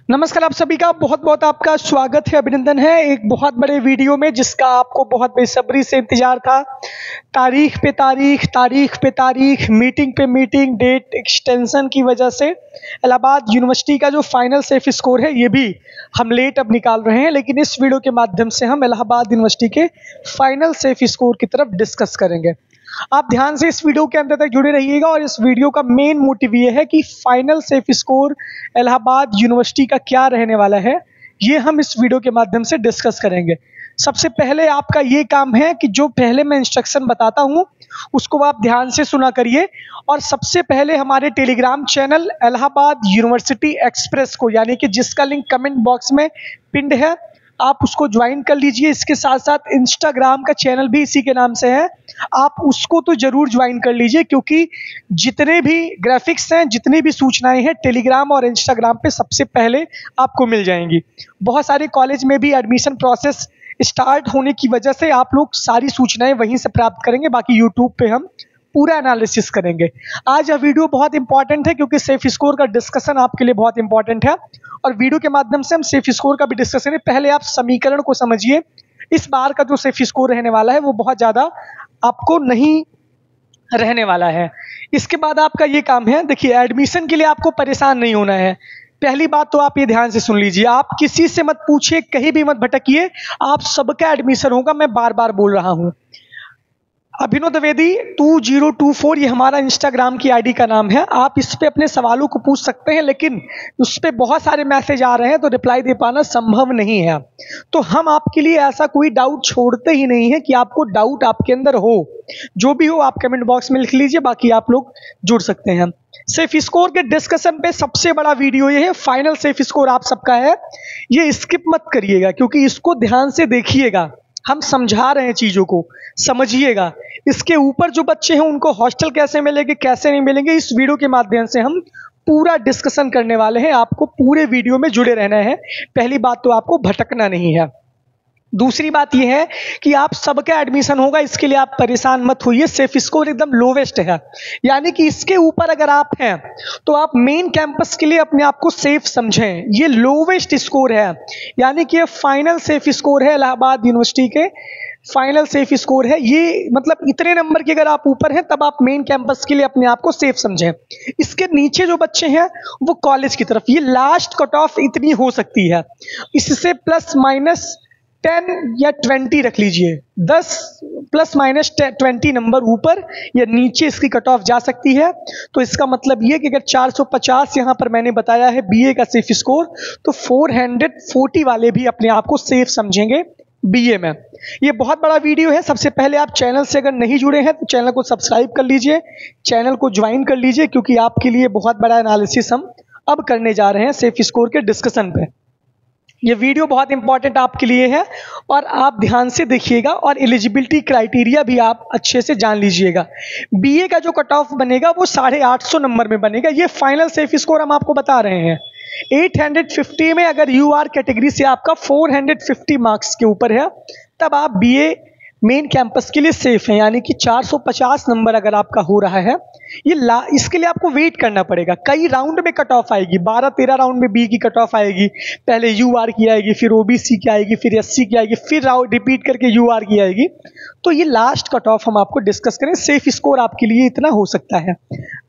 नमस्कार, आप सभी का बहुत बहुत आपका स्वागत है, अभिनंदन है एक बहुत बड़े वीडियो में जिसका आपको बहुत बेसब्री से इंतजार था। तारीख पे तारीख, तारीख पे तारीख, मीटिंग पे मीटिंग, डेट एक्सटेंशन की वजह से इलाहाबाद यूनिवर्सिटी का जो फाइनल सेफ स्कोर है ये भी हम लेट अब निकाल रहे हैं, लेकिन इस वीडियो के माध्यम से हम इलाहाबाद यूनिवर्सिटी के फाइनल सेफ स्कोर की तरफ डिस्कस करेंगे। आप ध्यान से इस वीडियो के अंत तक जुड़े रहिएगा और इस वीडियो का मेन मोटिव ये है कि final safe score Allahabad university का क्या रहने वाला है, ये हम इस वीडियो के माध्यम से डिस्कस करेंगे। सबसे पहले आपका ये काम है कि जो पहले मैं इंस्ट्रक्शन बताता हूँ उसको आप ध्यान से सुना करिए और सबसे पहले हमारे Telegram channel Allahabad university express को, यानी कि जिसका लिंक कमेंट बॉक्स में पिंड है, आप उसको ज्वाइन कर लीजिए। इसके साथ साथ इंस्टाग्राम का चैनल भी इसी के नाम से है, आप उसको तो जरूर ज्वाइन कर लीजिए क्योंकि जितने भी ग्राफिक्स हैं, जितनी भी सूचनाएं हैं, टेलीग्राम और इंस्टाग्राम पे सबसे पहले आपको मिल जाएंगी। बहुत सारे कॉलेज में भी एडमिशन प्रोसेस स्टार्ट होने की वजह से आप लोग सारी सूचनाएं वहीं से प्राप्त करेंगे, बाकी यूट्यूब पे हम पूरा एनालिसिस करेंगे। आज यह वीडियो बहुत इंपॉर्टेंट है क्योंकि सेफ स्कोर का डिस्कशन आपके लिए बहुत इंपॉर्टेंट है और वीडियो के माध्यम से हम सेफ स्कोर का भी डिस्कस करें। पहले आप समीकरण को समझिए। इस बार का जो सेफ स्कोर रहने वाला है वो बहुत ज़्यादा आपको नहीं रहने वाला है। इसके बाद आपका ये काम है, देखिए एडमिशन के लिए आपको परेशान नहीं होना है। पहली बात तो आप ये ध्यान से सुन लीजिए, आप किसी से मत पूछिए, कहीं भी मत भटकिए, आप सबका एडमिशन होगा। मैं बार बार बोल रहा हूँ। अभिनव द्विवेदी 2024 ये हमारा इंस्टाग्राम की आईडी का नाम है। आप इस पे अपने सवालों को पूछ सकते हैं, लेकिन उस पे बहुत सारे मैसेज आ रहे हैं तो रिप्लाई दे पाना संभव नहीं है। तो हम आपके लिए ऐसा कोई डाउट छोड़ते ही नहीं है कि आपको डाउट आपके अंदर हो। जो भी हो आप कमेंट बॉक्स में लिख लीजिए, बाकी आप लोग जुड़ सकते हैं। सेफ स्कोर के डिस्कशन पे सबसे बड़ा वीडियो ये है, फाइनल सेफ स्कोर आप सबका है, ये स्किप मत करिएगा क्योंकि इसको ध्यान से देखिएगा। हम समझा रहे हैं, चीज़ों को समझिएगा। इसके ऊपर जो बच्चे हैं उनको हॉस्टल कैसे मिलेंगे, कैसे नहीं मिलेंगे, इस वीडियो के माध्यम से हम पूरा डिस्कशन करने वाले हैं। आपको पूरे वीडियो में जुड़े रहना है। पहली बात तो आपको भटकना नहीं है। दूसरी बात यह है कि आप सबका एडमिशन होगा, इसके लिए आप परेशान मत होइए। सेफ स्कोर एकदम लोवेस्ट है, यानी कि इसके ऊपर अगर आप हैं तो आप मेन कैंपस के लिए अपने आप को सेफ समझें। ये लोवेस्ट स्कोर है, यानी कि ये फाइनल सेफ स्कोर है इलाहाबाद यूनिवर्सिटी के। फाइनल सेफ स्कोर है ये, मतलब इतने नंबर के अगर आप ऊपर हैं तब आप मेन कैंपस के लिए अपने आप को सेफ समझें। इसके नीचे जो बच्चे हैं वो कॉलेज की तरफ, ये लास्ट कट ऑफ इतनी हो सकती है। इससे प्लस माइनस 10 या 20 रख लीजिए, 10 प्लस माइनस 20 नंबर ऊपर या नीचे इसकी कट ऑफ जा सकती है। तो इसका मतलब ये कि अगर 450 यहाँ पर मैंने बताया है बीए का सेफ स्कोर, तो 440 वाले भी अपने आप को सेफ समझेंगे बीए में। ये बहुत बड़ा वीडियो है। सबसे पहले आप चैनल से अगर नहीं जुड़े हैं तो चैनल को सब्सक्राइब कर लीजिए, चैनल को ज्वाइन कर लीजिए क्योंकि आपके लिए बहुत बड़ा एनालिसिस हम अब करने जा रहे हैं सेफ स्कोर के डिस्कशन पे। ये वीडियो बहुत इंपॉर्टेंट आपके लिए है और आप ध्यान से देखिएगा और एलिजिबिलिटी क्राइटेरिया भी आप अच्छे से जान लीजिएगा। बीए का जो कट ऑफ बनेगा वो 850 नंबर में बनेगा। ये फाइनल सेफ स्कोर हम आपको बता रहे हैं। 850 में अगर यूआर कैटेगरी से आपका 450 मार्क्स के ऊपर है तब आप बीए मेन कैंपस के लिए सेफ हैं, यानी कि 450 नंबर अगर आपका हो रहा है, ये इसके लिए आपको वेट करना पड़ेगा। कई राउंड में कट ऑफ आएगी, 12-13 राउंड में बी की कट ऑफ आएगी। पहले यूआर की आएगी, फिर ओबीसी की आएगी, फिर एससी की आएगी, फिर रिपीट करके यूआर की आएगी। तो ये लास्ट कट ऑफ हम आपको डिस्कस करें। सेफ स्कोर आपके लिए इतना हो सकता है।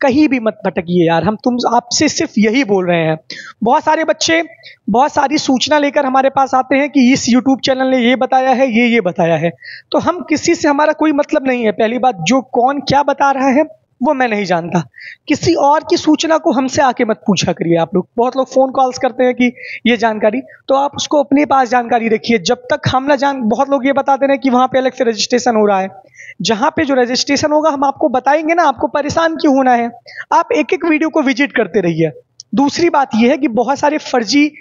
कहीं भी मत भटकिए यार, हम आपसे सिर्फ यही बोल रहे हैं। बहुत सारे बच्चे बहुत सारी सूचना लेकर हमारे पास आते हैं कि इस यूट्यूब चैनल ने ये बताया है, ये बताया है, तो हम किसी से, हमारा कोई मतलब नहीं है। पहली बात, जो कौन क्या बता रहा है वो मैं नहीं जानता। किसी और की सूचना को हमसे आके मत पूछा करिए आप लोग। बहुत लोग फोन कॉल्स करते हैं कि ये जानकारी, तो आप उसको अपने पास जानकारी रखिए। जब तक हम ना बहुत लोग ये बताते हैं कि वहां पे अलग से रजिस्ट्रेशन हो रहा है। जहां पे जो रजिस्ट्रेशन होगा हम आपको बताएंगे ना, आपको परेशान क्यों होना है। आप एक एक वीडियो को विजिट करते रहिए। दूसरी बात यह है कि बहुत सारे फर्जी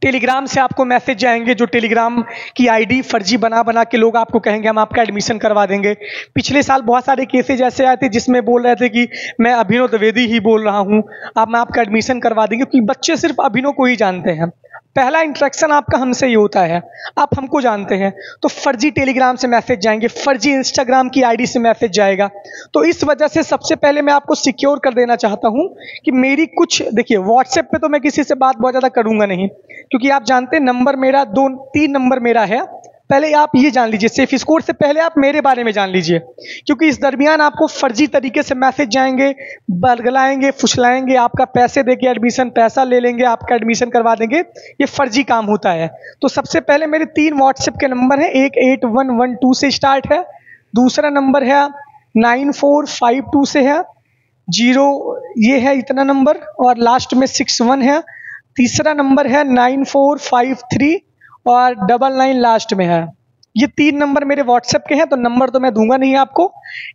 टेलीग्राम से आपको मैसेज जाएंगे, जो टेलीग्राम की आईडी फर्जी बना के लोग आपको कहेंगे हम आपका एडमिशन करवा देंगे। पिछले साल बहुत सारे केसेज ऐसे आए थे जिसमें बोल रहे थे कि मैं अभिनव द्विवेदी ही बोल रहा हूं, अब मैं आपका एडमिशन करवा देंगे, क्योंकि बच्चे सिर्फ अभिनव को ही जानते हैं। पहला इंटरेक्शन आपका हमसे ही होता है, आप हमको जानते हैं। तो फर्जी टेलीग्राम से मैसेज जाएंगे, फर्जी इंस्टाग्राम की आईडी से मैसेज जाएगा। तो इस वजह से सबसे पहले मैं आपको सिक्योर कर देना चाहता हूं कि मेरी कुछ, देखिए व्हाट्सएप पे तो मैं किसी से बात बहुत ज़्यादा करूंगा नहीं, क्योंकि आप जानते हैं नंबर मेरा 2-3 नंबर मेरा है। पहले आप ये जान लीजिए, सेफ स्कोर से पहले आप मेरे बारे में जान लीजिए, क्योंकि इस दरमियान आपको फर्जी तरीके से मैसेज जाएंगे, बरगलाएंगे, फुसलाएंगे, आपका पैसे देके एडमिशन, पैसा ले लेंगे, आपका एडमिशन करवा देंगे। ये फर्जी काम होता है। तो सबसे पहले मेरे 3 व्हाट्सएप के नंबर हैं, एक 8112 से स्टार्ट है, दूसरा नंबर है 9452 से है, 0 ये है इतना नंबर, और लास्ट में 61 है। तीसरा नंबर है 9453 और 99 लास्ट में है। ये 3 नंबर मेरे व्हाट्सएप के हैं, तो नंबर तो मैं दूंगा नहीं आपको।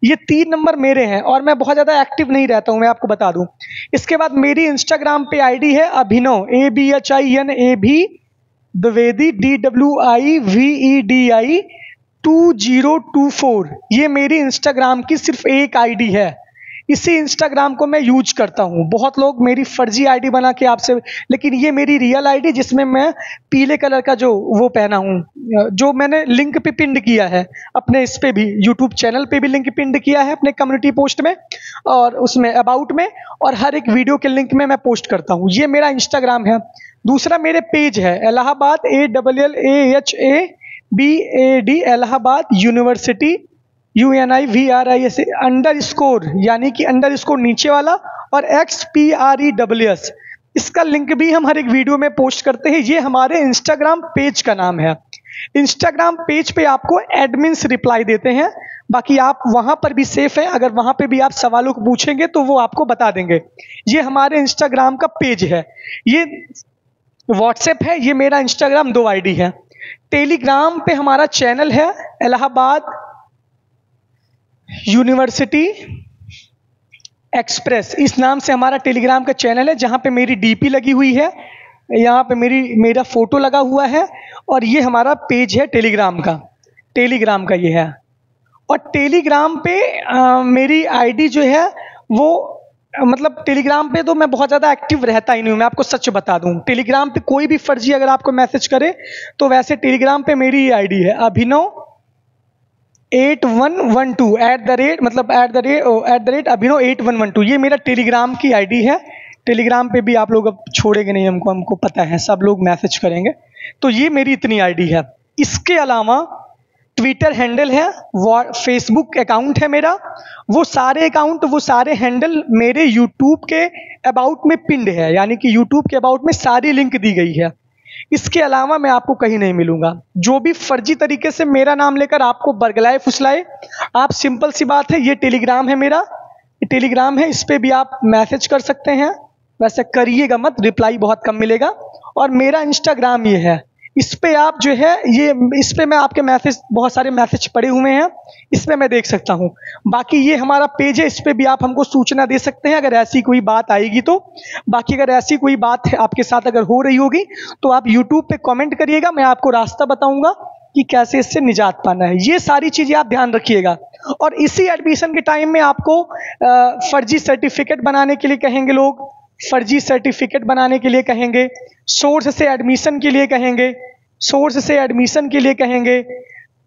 ये 3 नंबर मेरे हैं और मैं बहुत ज़्यादा एक्टिव नहीं रहता हूं, मैं आपको बता दूं। इसके बाद मेरी इंस्टाग्राम पे आईडी है अभिनव, ABHINAV द्विवेदी DWIVEDI 2024। ये मेरी इंस्टाग्राम की सिर्फ एक आईडी है। इसी इंस्टाग्राम को मैं यूज करता हूँ। बहुत लोग मेरी फर्जी आईडी बना के आपसे, लेकिन ये मेरी रियल आईडी, जिसमें मैं पीले कलर का जो वो पहना हूँ, जो मैंने लिंक पे पिंड किया है अपने इस पे भी, यूट्यूब चैनल पे भी लिंक पिंड किया है अपने कम्युनिटी पोस्ट में और उसमें अबाउट में, और हर एक वीडियो के लिंक में मैं पोस्ट करता हूँ। ये मेरा इंस्टाग्राम है। दूसरा मेरे पेज है Allahabad ALLAHABAD Allahabad university UNIVRIS _ यानी कि _ नीचे वाला, और XPREWS। इसका लिंक भी हम हर एक वीडियो में पोस्ट करते हैं। ये हमारे इंस्टाग्राम पेज का नाम है। इंस्टाग्राम पेज पे आपको एडमिन्स रिप्लाई देते हैं, बाकी आप वहां पर भी सेफ हैं। अगर वहां पे भी आप सवालों को पूछेंगे तो वो आपको बता देंगे। ये हमारे इंस्टाग्राम का पेज है। ये व्हाट्सएप है, ये मेरा इंस्टाग्राम 2 आईडी है। टेलीग्राम पे हमारा चैनल है इलाहाबाद यूनिवर्सिटी एक्सप्रेस, इस नाम से हमारा टेलीग्राम का चैनल है, जहां पे मेरी डीपी लगी हुई है, यहाँ पे मेरा फोटो लगा हुआ है, और ये हमारा पेज है टेलीग्राम का ये है। और टेलीग्राम पे मेरी आईडी जो है वो, मतलब टेलीग्राम पे तो मैं बहुत ज़्यादा एक्टिव रहता ही नहीं हूँ, मैं आपको सच बता दूँ। टेलीग्राम पे कोई भी फर्जी अगर आपको मैसेज करे तो वैसे टेलीग्राम पे मेरी ये आईडी है अभिनव 8112 मतलब @अभिनव 8112। ये मेरा टेलीग्राम की आईडी है। टेलीग्राम पे भी आप लोग अब छोड़ेंगे नहीं, हमको पता है, सब लोग मैसेज करेंगे। तो ये मेरी इतनी आईडी है। इसके अलावा ट्विटर हैंडल है, फेसबुक अकाउंट है मेरा, वो सारे हैंडल मेरे यूट्यूब के अबाउट में पिंड है, यानी कि यूट्यूब के अबाउट में सारी लिंक दी गई है। इसके अलावा मैं आपको कहीं नहीं मिलूंगा। जो भी फर्जी तरीके से मेरा नाम लेकर आपको बरगलाए फुसलाए, आप, सिंपल सी बात है, ये टेलीग्राम है मेरा, ये टेलीग्राम है, इस पे भी आप मैसेज कर सकते हैं। वैसे करिएगा मत, रिप्लाई बहुत कम मिलेगा। और मेरा इंस्टाग्राम ये है, इस पे आप जो है इस पे मैं आपके मैसेज, बहुत सारे मैसेज पड़े हुए हैं, इस पे मैं देख सकता हूँ। बाकी ये हमारा पेज है, इस पे भी आप हमको सूचना दे सकते हैं अगर ऐसी कोई बात आएगी तो। बाकी अगर ऐसी कोई बात आपके साथ अगर हो रही होगी तो आप यूट्यूब पे कमेंट करिएगा, मैं आपको रास्ता बताऊंगा कि कैसे इससे निजात पाना है। ये सारी चीज़ें आप ध्यान रखिएगा। और इसी एडमिशन के टाइम में आपको फर्जी सर्टिफिकेट बनाने के लिए कहेंगे लोग, फर्जी सर्टिफिकेट बनाने के लिए कहेंगे, सोर्स से एडमिशन के लिए कहेंगे,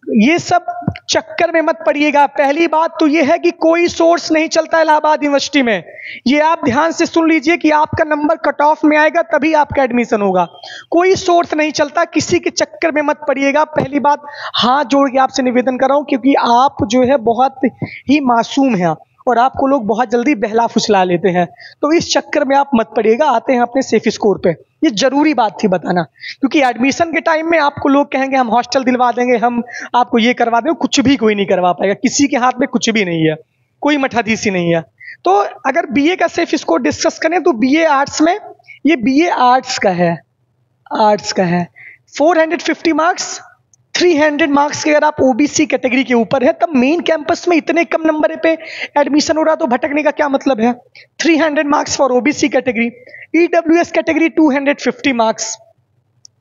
ये सब चक्कर में मत पड़िएगा। पहली बात तो ये है कि कोई सोर्स नहीं चलता इलाहाबाद यूनिवर्सिटी में। ये आप ध्यान से सुन लीजिए कि आपका नंबर कट ऑफ में आएगा तभी आपका एडमिशन होगा। कोई सोर्स नहीं चलता, किसी के चक्कर में मत पड़िएगा। पहली बात, हाथ जोड़ के आपसे निवेदन कर रहा हूं, क्योंकि आप जो है बहुत ही मासूम हैं और आपको लोग बहुत जल्दी बहला फुसला लेते हैं। तो इस चक्कर में आप मत पड़िएगा। आते हैं अपने सेफ स्कोर पे। ये जरूरी बात थी बताना, क्योंकि एडमिशन के टाइम में आपको लोग कहेंगे हम हॉस्टल दिलवा देंगे, हम आपको ये करवा देंगे। कुछ भी कोई नहीं करवा पाएगा, किसी के हाथ में कुछ भी नहीं है, कोई मठाधीसी नहीं है। तो अगर बीए का सेफ स्कोर डिस्कस करें तो बीए आर्ट्स में, ये बीए आर्ट्स का है 450 मार्क्स, 300 मार्क्स के अगर आप ओबीसी कैटेगरी के ऊपर है, तब मेन कैंपस में इतने कम नंबर पे एडमिशन हो रहा, तो भटकने का क्या मतलब है। 300 marks for OBC category. EWS category 250 marks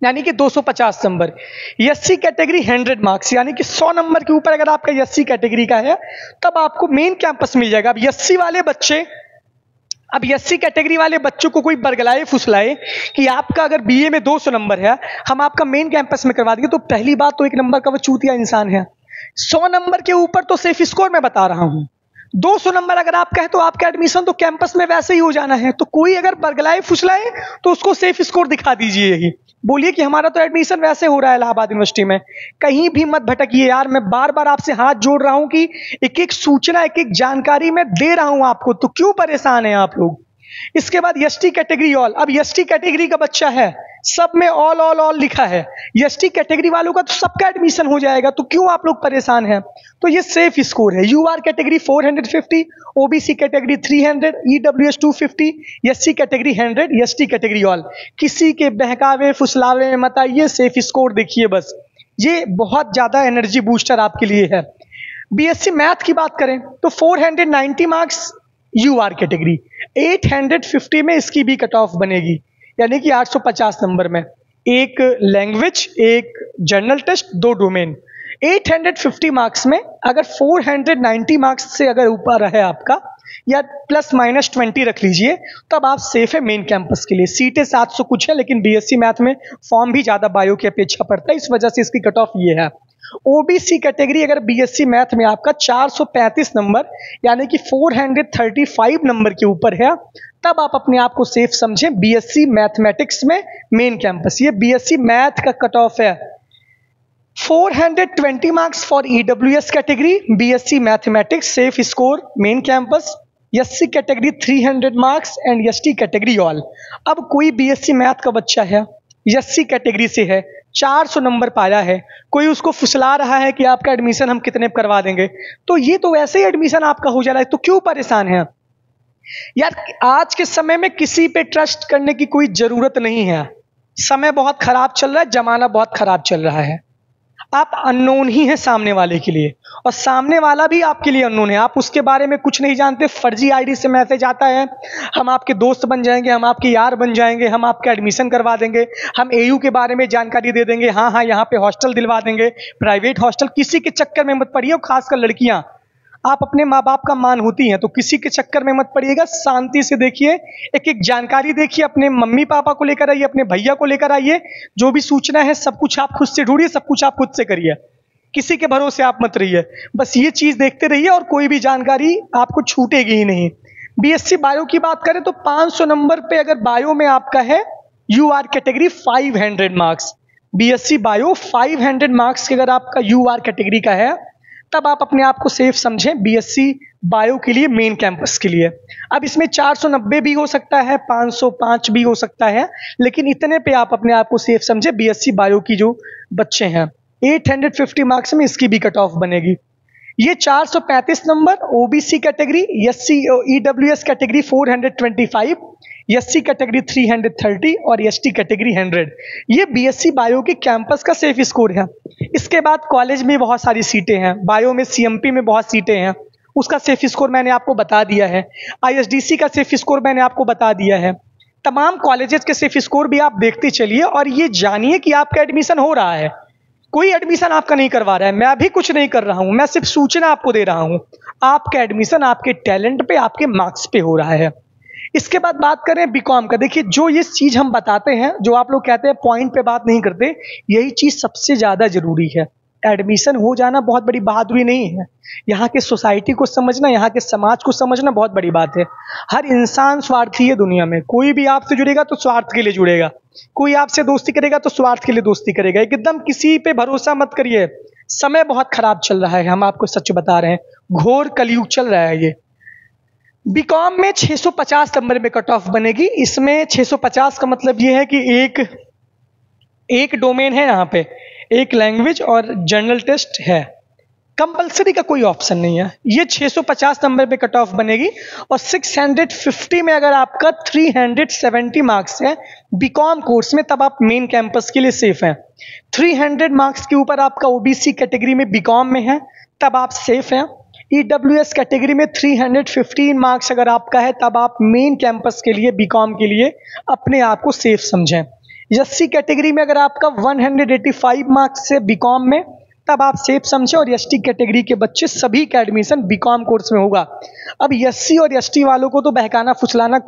यानी कि 250 नंबर। एससी कैटेगरी 100 मार्क्स यानी कि 100 नंबर के ऊपर अगर आपका एससी कैटेगरी का है तब आपको मेन कैंपस मिल जाएगा। अब एससी वाले बच्चे अब एससी कैटेगरी वाले बच्चों को कोई बरगलाए फुसलाए कि आपका अगर बीए में 200 नंबर है, हम आपका मेन कैंपस में करवा देंगे, तो पहली बात तो 1 नंबर का वो चूतिया इंसान है। 100 नंबर के ऊपर तो सेफ स्कोर मैं बता रहा हूं, 200 नंबर अगर आपका है तो आपका एडमिशन तो कैंपस में वैसे ही हो जाना है। तो कोई अगर बरगलाए फुसलाए तो उसको सेफ स्कोर दिखा दीजिए, ही बोलिए कि हमारा तो एडमिशन वैसे हो रहा है इलाहाबाद यूनिवर्सिटी में। कहीं भी मत भटकिए यार, मैं बार बार आपसे हाथ जोड़ रहा हूं कि एक एक सूचना, एक एक जानकारी मैं दे रहा हूं आपको, तो क्यों परेशान है आप लोग। इसके बाद एसटी कैटेगरी ऑल, अब एसटी कैटेगरी का बच्चा है, सब में ऑल ऑल ऑल लिखा है, एसटी कैटेगरी वालों का तो सबका एडमिशन हो जाएगा, तो क्यों आप लोग परेशान हैं। तो ये सेफ स्कोर है। UR category 450, OBC category 300, EWS 250, SC category 100, ST category all. किसी के बहकावे फुसलावे में मत आइए, सेफ स्कोर देखिए बस, ये बहुत ज्यादा एनर्जी बूस्टर आपके लिए है। बीएससी मैथ की बात करें तो 490 मार्क्स यूआर कैटेगरी, 850 में इसकी भी कट ऑफ बनेगी, यानी कि 850 नंबर में, एक लैंग्वेज, एक जनरल टेस्ट, 2 डोमेन। 850 मार्क्स में अगर 490 मार्क्स से अगर ऊपर है आपका, या ±20 रख लीजिए, तब आप सेफ है मेन कैंपस के लिए। सीटें 700 कुछ है, लेकिन बीएससी मैथ में फॉर्म भी ज्यादा बायो की अपेक्षा पड़ता है, इस वजह से इसकी कट ऑफ ये है। ओबीसी कैटेगरी अगर बीएससी मैथ में आपका 435 नंबर यानी कि 435 नंबर के ऊपर है, तब आप अपने आप को सेफ समझें बीएससी मैथमेटिक्स में मेन कैंपस। ये बीएससी मैथ का कट ऑफ है। 420 marks for EWS category, BSc mathematics safe score main campus. SC category 300 marks and ST category all. अब कोई बीएससी मैथ का बच्चा है, एससी कैटेगरी से है, 400 नंबर पाया है, कोई उसको फुसला रहा है कि आपका एडमिशन हम कितने करवा देंगे, तो ये तो वैसे ही एडमिशन आपका हो जा रहा है, तो क्यों परेशान है यार। आज के समय में किसी पे ट्रस्ट करने की कोई जरूरत नहीं है। समय बहुत खराब चल रहा है, जमाना बहुत खराब चल रहा है। आप अननोन ही हैं सामने वाले के लिए, और सामने वाला भी आपके लिए अननोन है। आप उसके बारे में कुछ नहीं जानते, फर्जी आईडी से मैसेज आता है, हम आपके दोस्त बन जाएंगे, हम आपके यार बन जाएंगे, हम आपका एडमिशन करवा देंगे, हम एयू के बारे में जानकारी दे देंगे, हाँ हाँ यहाँ पे हॉस्टल दिलवा देंगे, प्राइवेट हॉस्टल। किसी के चक्कर में मत पड़िए, खासकर लड़कियां, आप अपने माँ बाप का मान होती हैं, तो किसी के चक्कर में मत पड़िएगा। शांति से देखिए, एक एक जानकारी देखिए, अपने मम्मी पापा को लेकर आइए, अपने भैया को लेकर आइए, जो भी सूचना है सब कुछ आप खुद से ढूंढिए, सब कुछ आप खुद से करिए, किसी के भरोसे आप मत रहिए। बस ये चीज देखते रहिए और कोई भी जानकारी आपको छूटेगी ही नहीं। बीएससी बायो की बात करें तो 500 नंबर पे अगर बायो में आपका है UR category 500 marks, BSc bio 500 marks के अगर आपका यूआर कैटेगरी का है, तब आप अपने आप को सेफ समझें बीएससी बायो के लिए मेन कैंपस के लिए। अब इसमें 490 भी हो सकता है, 505 भी हो सकता है, लेकिन इतने पे आप अपने आप को सेफ समझें बीएससी बायो की जो बच्चे हैं। 850 मार्क्स में इसकी भी कट ऑफ बनेगी। ये 435 number OBC category, SC EWS category 425, SC category 330 और एसटी कैटेगरी 100। ये बीएससी बायो के कैंपस का सेफ स्कोर है। इसके बाद कॉलेज में बहुत सारी सीटें हैं, बायो में सीएमपी में बहुत सीटें हैं, उसका सेफ स्कोर मैंने आपको बता दिया है। आईएसडीसी का सेफ स्कोर मैंने आपको बता दिया है। तमाम कॉलेजेस के सेफ स्कोर भी आप देखते चलिए और ये जानिए कि आपका एडमिशन हो रहा है। कोई एडमिशन आपका नहीं करवा रहा है, मैं भी कुछ नहीं कर रहा हूं, मैं सिर्फ सूचना आपको दे रहा हूं। आपका एडमिशन आपके टैलेंट पे, आपके मार्क्स पे हो रहा है। इसके बाद बात करें बीकॉम का, देखिए जो ये चीज हम बताते हैं, जो आप लोग कहते हैं पॉइंट पे बात नहीं करते, यही चीज सबसे ज्यादा जरूरी है। एडमिशन हो जाना बहुत बड़ी बहादुरी नहीं है, यहाँ के सोसाइटी को समझना, यहाँ के समाज को समझना बहुत बड़ी बात है। हर इंसान स्वार्थी है दुनिया में, कोई भी आपसे जुड़ेगा तो स्वार्थ के लिए जुड़ेगा, कोई आपसे दोस्ती करेगा तो स्वार्थ के लिए दोस्ती करेगा। एकदम किसी पे भरोसा मत करिए, समय बहुत खराब चल रहा है, हम आपको सच बता रहे हैं, घोर कलयुग चल रहा है ये। बीकॉम में 650 नंबर में कट ऑफ बनेगी। इसमें 650 का मतलब ये है कि एक डोमेन है, यहाँ पे एक लैंग्वेज और जनरल टेस्ट है, कंपलसरी का कोई ऑप्शन नहीं है। ये 650 नंबर पे कट ऑफ बनेगी। और 650 में अगर आपका 370 मार्क्स है बीकॉम कोर्स में, तब आप मेन कैंपस के लिए सेफ हैं। 300 मार्क्स के ऊपर आपका ओबीसी कैटेगरी में बीकॉम में है, तब आप सेफ हैं। ईडब्ल्यूएस कैटेगरी में 315 मार्क्स अगर आपका है, तब आप मेन कैंपस के लिए, बीकॉम के लिए अपने आप को सेफ समझें। एससी कैटेगरी में अगर आपका 185 मार्क्स है बीकॉम में, तब आप सेफ हैं। 185 मार्क्स से बीकॉम में तब आप सेफ समझे। और एसटी कैटेगरी के बच्चे सभी का एडमिशन बीकॉम कोर्स में होगा। अब एससी और एसटी वालों को तो बहकाना फुसलाना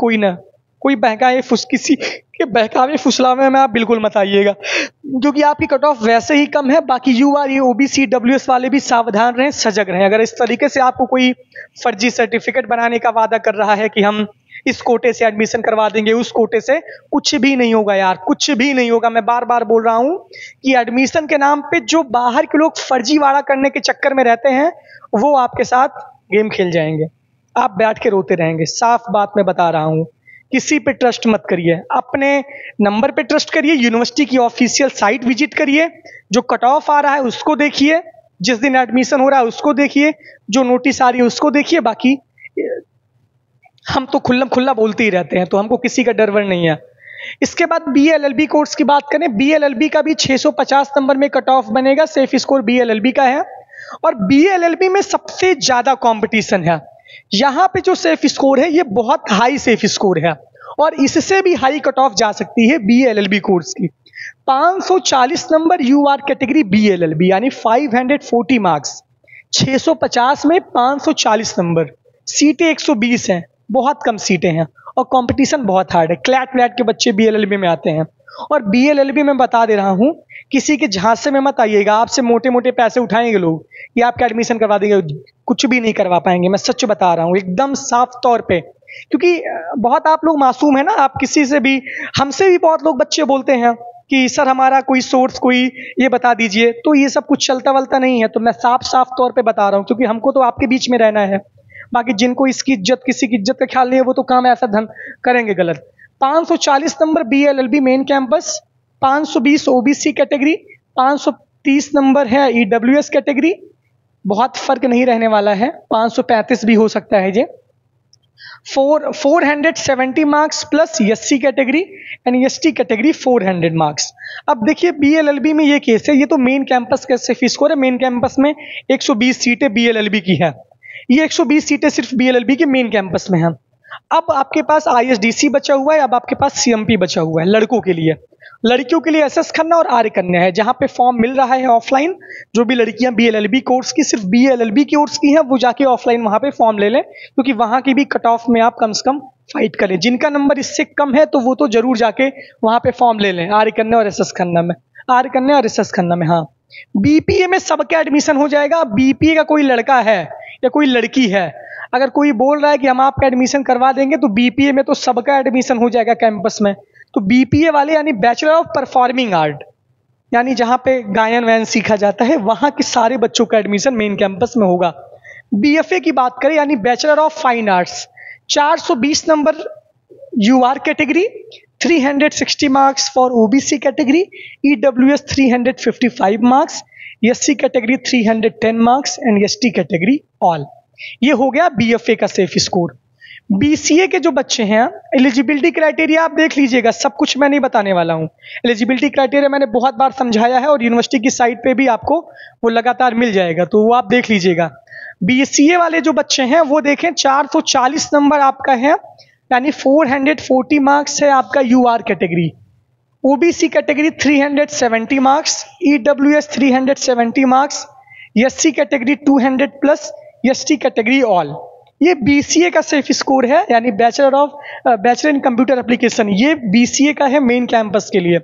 कोई बहकाए किसी के बहकावे फुसलावे में आप बिल्कुल मत आइएगा, क्योंकि आपकी कट ऑफ वैसे ही कम है। बाकी यूआर ये ओबीसी डब्ल्यूएस वाले भी सावधान रहें, सजग रहें। अगर इस तरीके से आपको कोई फर्जी सर्टिफिकेट बनाने का वादा कर रहा है कि हम इस कोटे से एडमिशन करवा देंगे, उस कोटे से, कुछ भी नहीं होगा यार, कुछ भी नहीं होगा। मैं बार बार बोल रहा हूं कि एडमिशन के नाम पे जो बाहर के लोग फर्जीवाड़ा करने के चक्कर में रहते हैं, वो आपके साथ गेम खेल जाएंगे, आप बैठ के रोते रहेंगे। साफ बात मैं बता रहा हूं, किसी पे ट्रस्ट मत करिए, अपने नंबर पे ट्रस्ट करिए। यूनिवर्सिटी की ऑफिशियल साइट विजिट करिए, जो कट ऑफ आ रहा है उसको देखिए, जिस दिन एडमिशन हो रहा है उसको देखिए, जो नोटिस आ रही है उसको देखिए। बाकी हम तो खुल्लम खुल्ला बोलते ही रहते हैं, तो हमको किसी का डर वर नहीं है। इसके बाद बीएलएलबी कोर्स की बात करें, बीएलएलबी का भी 650 नंबर में कट ऑफ बनेगा। सेफ स्कोर बीएलएलबी का है, और बीएलएलबी में सबसे ज्यादा कंपटीशन है। यहां पे जो सेफ स्कोर है ये बहुत हाई सेफ स्कोर है, और इससे भी हाई कट ऑफ जा सकती है बीएलएलबी कोर्स की। 540 नंबर यूआर कैटेगरी बीएलएलबी, यानी 540 मार्क्स। 650 में 540 नंबर, सीटें 120 हैं, बहुत कम सीटें हैं, और कंपटीशन बहुत हार्ड है। क्लैट व्लैट के बच्चे बीएलएलबी में आते हैं। और बीएलएलबी में बता दे रहा हूं, किसी के झांसे में मत आइएगा। आपसे मोटे मोटे पैसे उठाएंगे लोग कि आपका एडमिशन करवा देंगे, कुछ भी नहीं करवा पाएंगे। मैं सच बता रहा हूं एकदम साफ तौर पे, क्योंकि बहुत आप लोग मासूम है ना। आप किसी से भी, हमसे भी बहुत लोग बच्चे बोलते हैं कि सर हमारा कोई सोर्स, कोई ये बता दीजिए, तो ये सब कुछ चलता वलता नहीं है। तो मैं साफ साफ तौर पे बता रहा हूं, क्योंकि हमको तो आपके बीच में रहना है। बाकी जिनको इसकी इज्जत, किसी की इज्जत का ख्याल नहीं है, वो तो काम ऐसा धन करेंगे गलत। 540 number BLLB main campus, 520 OBC category, 530 number है ईडब्ल्यूएस कैटेगरी। बहुत फर्क नहीं रहने वाला है, 535 भी हो सकता है ये। 470 marks plus SC category and ST category 400 marks. अब देखिए बीएलएलबी में ये केस है, ये तो मेन कैंपस का सिर्फ स्कोर है। मेन कैंपस में 120 सीटें बीएलएलबी की है। ये 120 सीटें सिर्फ बीएलएलबी के मेन कैंपस में हैं। अब आपके पास आईएसडीसी बचा हुआ है, अब आपके पास सीएमपी बचा हुआ है लड़कों के लिए। लड़कियों के लिए एसएस खन्ना और आर्य कन्या है, जहां पे फॉर्म मिल रहा है ऑफलाइन। जो भी लड़कियां बीएलएलबी कोर्स की, सिर्फ बीएलएलबी कोर्स की हैं, वो जाके ऑफलाइन वहां पे फॉर्म ले लें, क्योंकि वहां की भी कट ऑफ में आप कम से कम फाइट करें। जिनका नंबर इससे कम है तो वो तो जरूर जाके वहां पे फॉर्म ले लें, आर्य कन्या और एसएस खन्ना में, आर्य कन्या और एसएस खन्ना में। हाँ, बीपीए में सबका एडमिशन हो जाएगा। बीपीए का कोई लड़का है या कोई लड़की है, अगर कोई बोल रहा है कि हम आपका एडमिशन करवा देंगे, तो बीपीए में तो सबका एडमिशन हो जाएगा कैंपस में। तो बीपीए वाले यानी बैचलर ऑफ परफॉर्मिंग आर्ट, यानी जहां पे गायन वायन सीखा जाता है, वहां के सारे बच्चों का एडमिशन मेन कैंपस में होगा। बीएफए की बात करें, यानी bachelor of fine arts, 420 number UR category, 360 marks for OBC category, EWS 355 marks, SC category 310 marks and ST category all. ये हो गया बीएफए का सेफ स्कोर। बीसीए के जो बच्चे हैं, एलिजिबिलिटी क्राइटेरिया आप देख लीजिएगा, सब कुछ मैं नहीं बताने वाला हूं। एलिजिबिलिटी क्राइटेरिया मैंने बहुत बार समझाया है, और यूनिवर्सिटी की साइट पे भी आपको वो लगातार मिल जाएगा, तो वो आप देख लीजिएगा। बीसीए वाले जो बच्चे हैं वो देखें, 440 नंबर आपका है, यानी 440 मार्क्स है आपका UR category. OBC category 370 marks, EWS 370 marks, SC category 200 plus, ST category all. ये बीसीए का सेफ स्कोर है, यानी बैचलर इन कंप्यूटर एप्लीकेशन, ये बीसीए का है मेन कैंपस के लिए।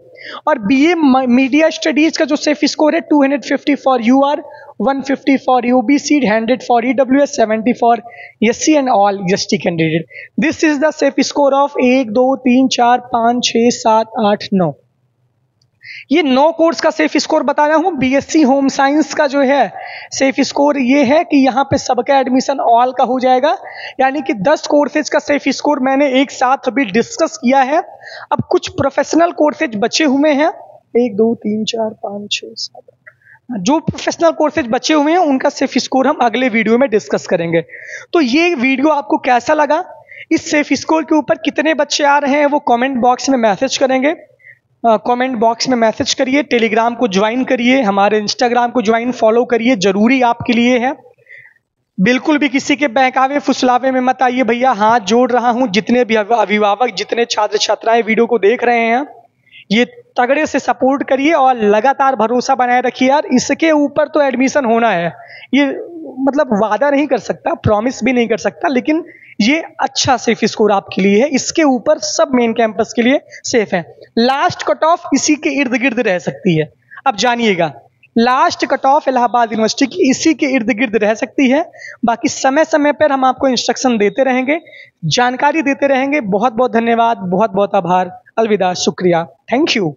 और बीए मीडिया स्टडीज का जो सेफ स्कोर है, 250 for UR, 150 for OBC, 100 for EWS, 70 for SC and all ST candidate. This is the safe score of 1 2 3 4 5 6 7 8 9। ये 9 कोर्स का सेफ स्कोर बता रहा हूं। बीएससी होम साइंस का जो है सेफ स्कोर ये है कि यहां पे सबका एडमिशन ऑल का हो जाएगा, यानी कि 10 कोर्सेज का सेफ स्कोर मैंने एक साथ अभी डिस्कस किया है। अब कुछ प्रोफेशनल कोर्सेज बचे हुए हैं, 1 2 3 4 5 6 7। जो प्रोफेशनल कोर्सेज बचे हुए हैं उनका सेफ स्कोर हम अगले वीडियो में डिस्कस करेंगे। तो ये वीडियो आपको कैसा लगा, इस सेफ स्कोर के ऊपर कितने बच्चे आ रहे हैं वो कमेंट बॉक्स में मैसेज करेंगे। कमेंट बॉक्स में मैसेज करिए, टेलीग्राम को ज्वाइन करिए, हमारे इंस्टाग्राम को ज्वाइन फॉलो करिए, जरूरी आपके लिए है। बिल्कुल भी किसी के बहकावे फुसलावे में मत आइए भैया। हाथ जोड़ रहा हूं, जितने भी अभिभावक, जितने छात्र छात्राएं वीडियो को देख रहे हैं, ये तगड़े से सपोर्ट करिए और लगातार भरोसा बनाए रखिए यार, इसके ऊपर तो एडमिशन होना है। ये मतलब वादा नहीं कर सकता, प्रॉमिस भी नहीं कर सकता, लेकिन ये अच्छा सेफ स्कोर आपके लिए है। इसके ऊपर सब मेन कैंपस के लिए सेफ है। लास्ट कट ऑफ इसी के इर्द गिर्द रह सकती है। अब जानिएगा, last cut off Allahabad university की इसी के इर्द गिर्द रह सकती है। बाकी समय समय पर हम आपको इंस्ट्रक्शन देते रहेंगे, जानकारी देते रहेंगे। बहुत बहुत धन्यवाद, बहुत बहुत आभार, अलविदा, शुक्रिया, थैंक यू।